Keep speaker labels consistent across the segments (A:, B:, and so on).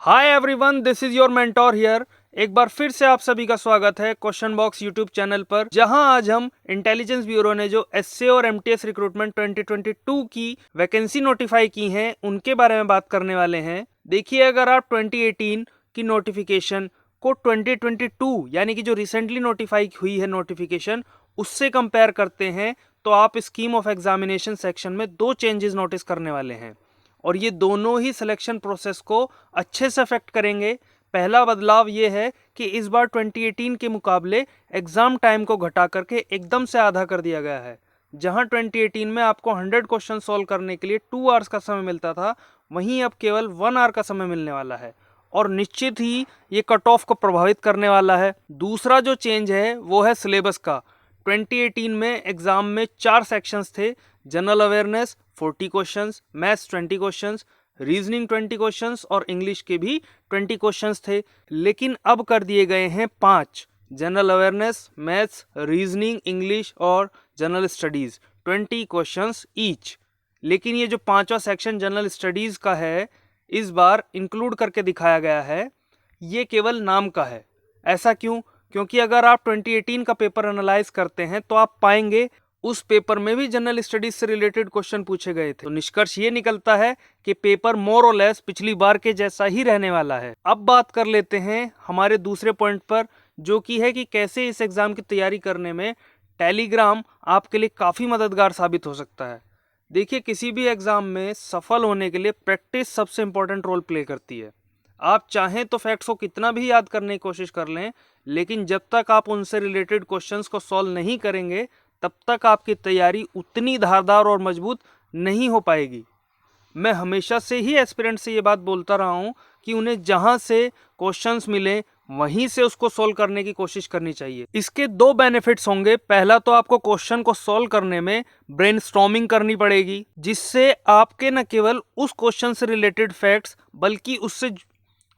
A: Hi everyone, this is your mentor here. एक बार फिर से आप सभी का स्वागत है क्वेश्चन बॉक्स यूट्यूब चैनल पर, जहां आज हम इंटेलिजेंस ब्यूरो ने जो एसए और एमटीएस रिक्रूटमेंट 2022 की वैकेंसी नोटिफाई की हैं उनके बारे में बात करने वाले हैं। देखिए, अगर आप 2018 की नोटिफिकेशन को 2022 यानी कि जो रिसेंटली नोटिफाई हुई है नोटिफिकेशन, उससे कंपेयर करते हैं तो आप स्कीम ऑफ एग्जामिनेशन सेक्शन में दो चेंजेस नोटिस करने वाले हैं और ये दोनों ही सिलेक्शन प्रोसेस को अच्छे से अफेक्ट करेंगे। पहला बदलाव ये है कि इस बार 2018 के मुकाबले एग्जाम टाइम को घटा करके एकदम से आधा कर दिया गया है। जहां 2018 में आपको 100 क्वेश्चन सॉल्व करने के लिए 2 आवर्स का समय मिलता था, वहीं अब केवल 1 आवर का समय मिलने वाला है और निश्चित ही ये कट ऑफ को प्रभावित करने वाला है। दूसरा जो चेंज है वो है सिलेबस का। 2018 में एग्जाम में 4 सेक्शंस थे। General awareness 40 questions, maths 20 questions, reasoning 20 questions और इंग्लिश के भी 20 क्वेश्चंस थे। लेकिन अब कर दिए गए हैं 5। General awareness, maths, reasoning, English और जनरल स्टडीज 20 क्वेश्चंस ईच। लेकिन ये जो पांचवा सेक्शन जनरल स्टडीज का है, इस बार इंक्लूड करके दिखाया गया है। ये केवल नाम का है। ऐसा क्यों? क्योंकि अगर आप 2018 का पेपर एनालाइज करते हैं तो आप पाएंगे उस पेपर में भी जनरल स्टडीज से रिलेटेड क्वेश्चन पूछे गए थे। तो निष्कर्ष ये निकलता है कि पेपर मोर और लेस पिछली बार के जैसा ही रहने वाला है। अब बात कर लेते हैं हमारे दूसरे पॉइंट पर, जो कि है कि कैसे इस एग्जाम की तैयारी करने में टेलीग्राम आपके लिए काफ़ी मददगार साबित हो सकता है। देखिए, किसी भी एग्जाम में सफल होने के लिए प्रैक्टिस सबसे इंपॉर्टेंट रोल प्ले करती है। आप चाहें तो फैक्ट्स को कितना भी याद करने की कोशिश कर लें, लेकिन जब तक आप उनसे रिलेटेड क्वेश्चंस को सॉल्व नहीं करेंगे तब तक आपकी तैयारी उतनी धारदार और मजबूत नहीं हो पाएगी। मैं हमेशा से ही एस्पिरेंट से ये बात बोलता रहा हूँ कि उन्हें जहाँ से क्वेश्चंस मिले वहीं से उसको सोल्व करने की कोशिश करनी चाहिए। इसके दो बेनिफिट्स होंगे। पहला तो आपको क्वेश्चन को सोल्व करने में ब्रेनस्टॉर्मिंग करनी पड़ेगी, जिससे आपके न केवल उस क्वेश्चन से रिलेटेड फैक्ट्स बल्कि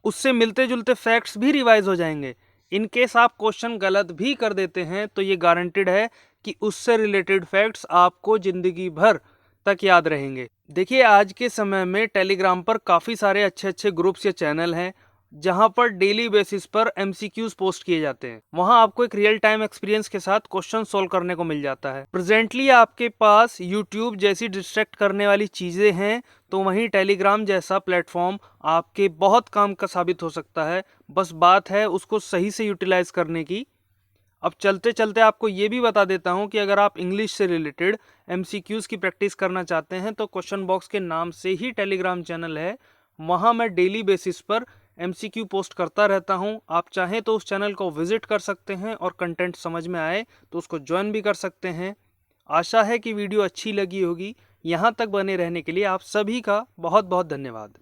A: उससे मिलते जुलते फैक्ट्स भी रिवाइज हो जाएंगे। इन केस आप क्वेश्चन गलत भी कर देते हैं तो ये गारंटेड है कि उससे रिलेटेड फैक्ट्स आपको जिंदगी भर तक याद रहेंगे। देखिए, आज के समय में टेलीग्राम पर काफ़ी सारे अच्छे अच्छे ग्रुप्स या चैनल हैं जहां पर डेली बेसिस पर एमसीक्यूज पोस्ट किए जाते हैं। वहां आपको एक रियल टाइम एक्सपीरियंस के साथ क्वेश्चन सोल्व करने को मिल जाता है। प्रेजेंटली आपके पास यूट्यूब जैसी डिस्ट्रैक्ट करने वाली चीज़ें हैं, तो वहीं टेलीग्राम जैसा प्लेटफॉर्म आपके बहुत काम का साबित हो सकता है। बस बात है उसको सही से यूटिलाइज करने की। अब चलते चलते आपको ये भी बता देता हूँ कि अगर आप इंग्लिश से रिलेटेड एमसीक्यूज़ की प्रैक्टिस करना चाहते हैं तो क्वेश्चन बॉक्स के नाम से ही टेलीग्राम चैनल है। वहाँ मैं डेली बेसिस पर एमसीक्यू पोस्ट करता रहता हूँ। आप चाहें तो उस चैनल को विजिट कर सकते हैं और कंटेंट समझ में आए तो उसको ज्वाइन भी कर सकते हैं। आशा है कि वीडियो अच्छी लगी होगी। यहाँ तक बने रहने के लिए आप सभी का बहुत बहुत धन्यवाद।